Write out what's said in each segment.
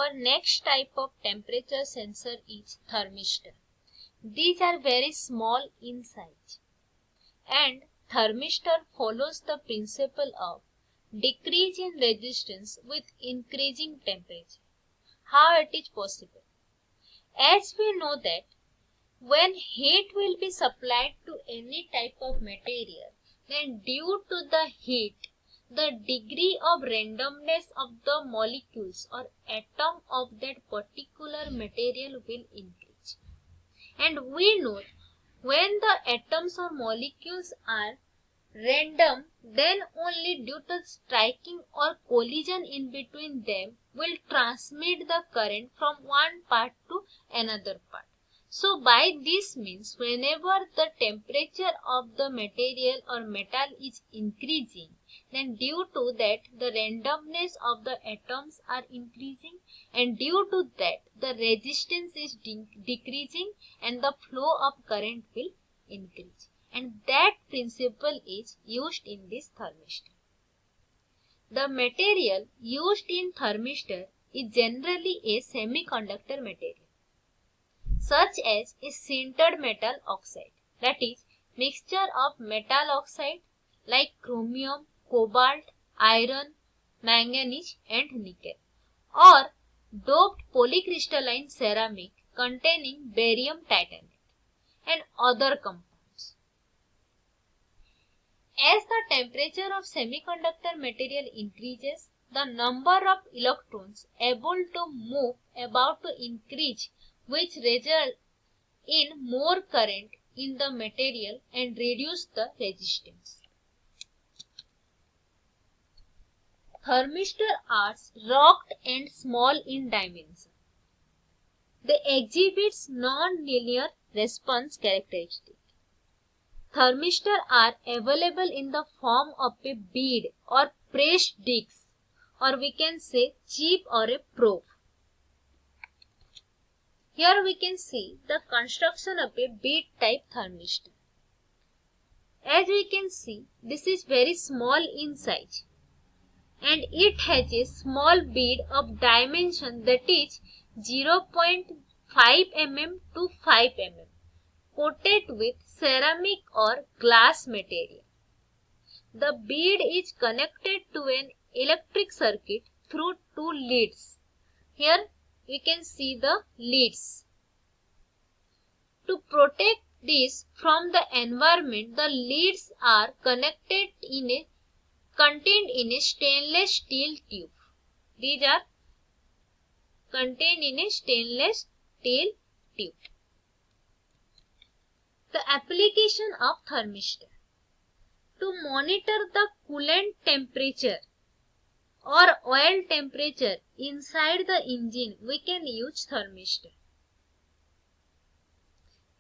Our next type of temperature sensor is thermistor. These are very small in size, and thermistor follows the principle of decrease in resistance with increasing temperature. How it is possible? As we know that when heat will be supplied to any type of material, then due to the heat, the degree of randomness of the molecules or atom of that particular material will increase. And we know when the atoms or molecules are random, then only due to striking or collision in between them will transmit the current from one part to another part. So by this means, whenever the temperature of the material or metal is increasing, then due to that the randomness of the atoms are increasing, and due to that the resistance is decreasing and the flow of current will increase. And that principle is used in this thermistor. The material used in thermistor is generally a semiconductor material, such as a sintered metal oxide, that is, mixture of metal oxide like chromium, cobalt, iron, manganese and nickel, or doped polycrystalline ceramic containing barium titanate and other compounds. As the temperature of semiconductor material increases, the number of electrons able to move about to increase, which result in more current in the material and reduce the resistance. Thermistor are rocked and small in dimension. They exhibit non-linear response characteristics. Thermistor are available in the form of a bead or pressed disc, or we can say chip or a probe. Here we can see the construction of a bead type thermistor. As we can see, this is very small in size, and it has a small bead of dimension that is 0.5 mm to 5 mm. Coated with ceramic or glass material. The bead is connected to an electric circuit through two leads. Here we can see the leads. To protect this from the environment, the leads are contained in a stainless steel tube. These are contained in a stainless steel tube. The application of thermistor. To monitor the coolant temperature or oil temperature inside the engine, we can use thermistor.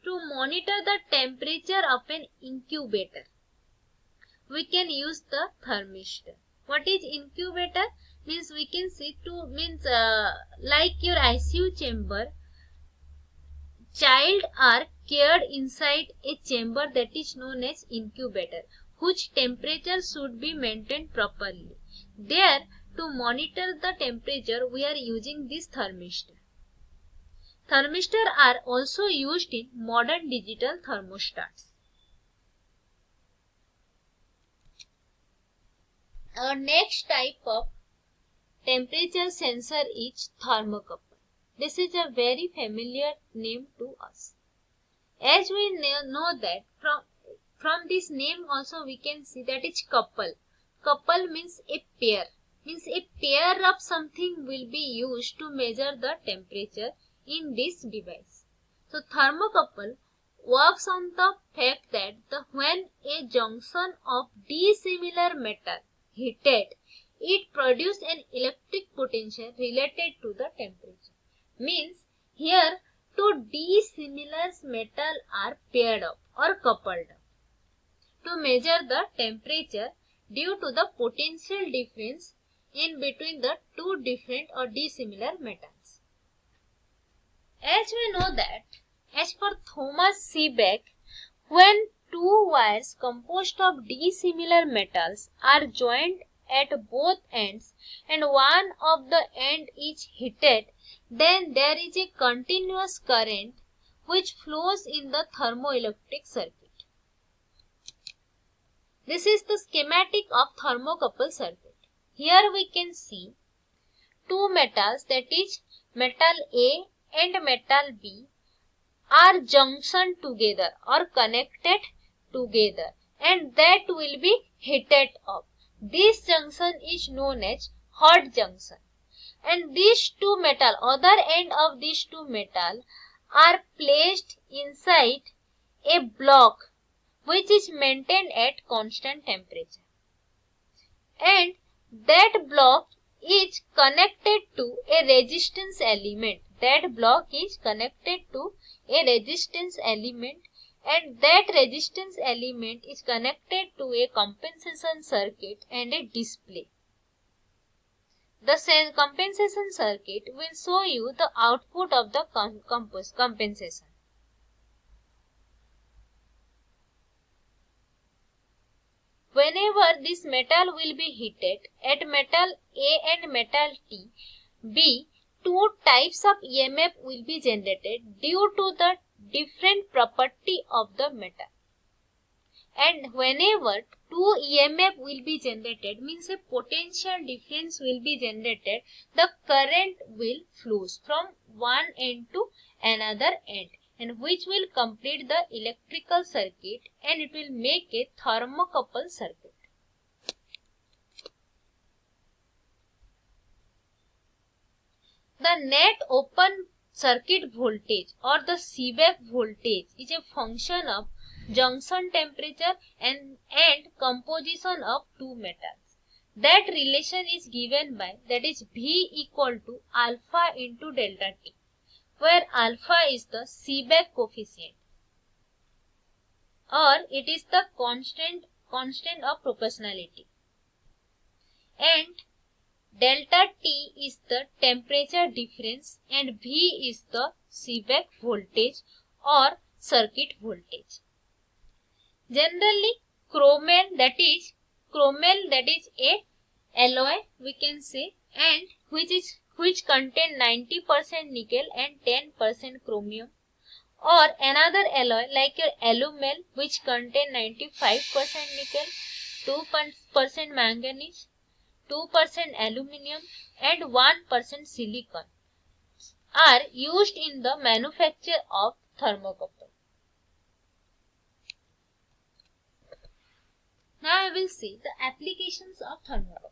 To monitor the temperature of an incubator, we can use the thermistor. What is incubator? Means we can see like your ICU chamber, child are cared inside a chamber that is known as incubator, whose temperature should be maintained properly. There, to monitor the temperature, we are using this thermistor. Thermistors are also used in modern digital thermostats. Our next type of temperature sensor is thermocouple. This is a very familiar name to us. As we know that from this name also we can see that it's couple. Couple means a pair. Means a pair of something will be used to measure the temperature in this device. So thermocouple works on the fact that when a junction of dissimilar metal heated, it produces an electric potential related to the temperature. Means here two dissimilar metals are paired up or coupled up to measure the temperature due to the potential difference in between the two different or dissimilar metals. As we know that, as per Thomas Seebeck, when two wires composed of dissimilar metals are joined at both ends and one of the end is heated, then there is a continuous current which flows in the thermoelectric circuit. This is the schematic of thermocouple circuit. Here we can see two metals, that is metal A and metal B, are junctioned together or connected together, and that will be heated up. This junction is known as hot junction, and these two metal, other end of these two metal, are placed inside a block which is maintained at constant temperature, and that block is connected to a resistance element. That block is connected to a resistance element, and that resistance element is connected to a compensation circuit and a display. The compensation circuit will show you the output of the compensation. Whenever this metal will be heated, at metal A and metal B, two types of EMF will be generated due to the different property of the metal. And whenever two EMF will be generated, means a potential difference will be generated, the current will flow from one end to another end, and which will complete the electrical circuit, and it will make a thermocouple circuit. The net open circuit voltage or the Seebeck voltage is a function of junction temperature and composition of two metals. That relation is given by, that is V equal to alpha into delta T, where alpha is the Seebeck coefficient, or it is the constant of proportionality, and delta T is the temperature difference, and V is the Seebeck voltage or circuit voltage. Generally, chromel, that is a alloy we can say, and which contain 90% nickel and 10% chromium, or another alloy like your alumel, which contain 95% nickel, 2% manganese, 2% aluminium and 1% silicon, are used in the manufacture of thermocouple. Now I will see the applications of thermocouple.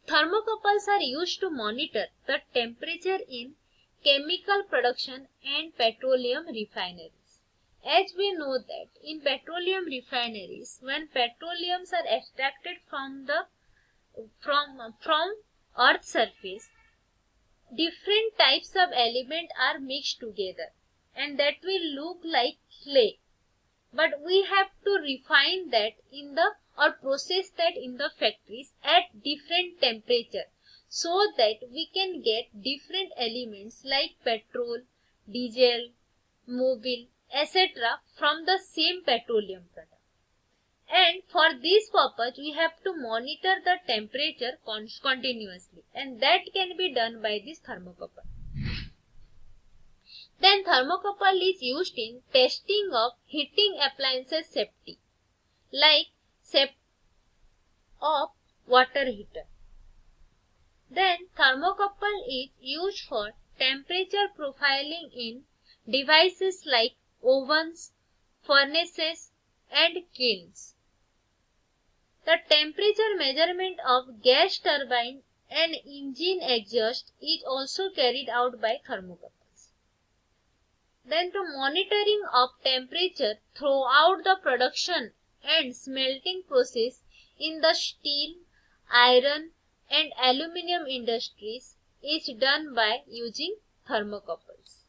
Thermocouples are used to monitor the temperature in chemical production and petroleum refineries. As we know that in petroleum refineries, when petroleums are extracted from earth's surface, different types of elements are mixed together, and that will look like clay. But we have to refine that or process that in the factories at different temperature, so that we can get different elements like petrol, diesel, mobile, etc. from the same petroleum product. And for this purpose, we have to monitor the temperature continuously, and that can be done by this thermocouple. Then thermocouple is used in testing of heating appliances safety, like safety of water heater. Then thermocouple is used for temperature profiling in devices like ovens, furnaces and kilns. The temperature measurement of gas turbine and engine exhaust is also carried out by thermocouples. Then to monitoring of temperature throughout the production and smelting process in the steel, iron and aluminium industries is done by using thermocouples.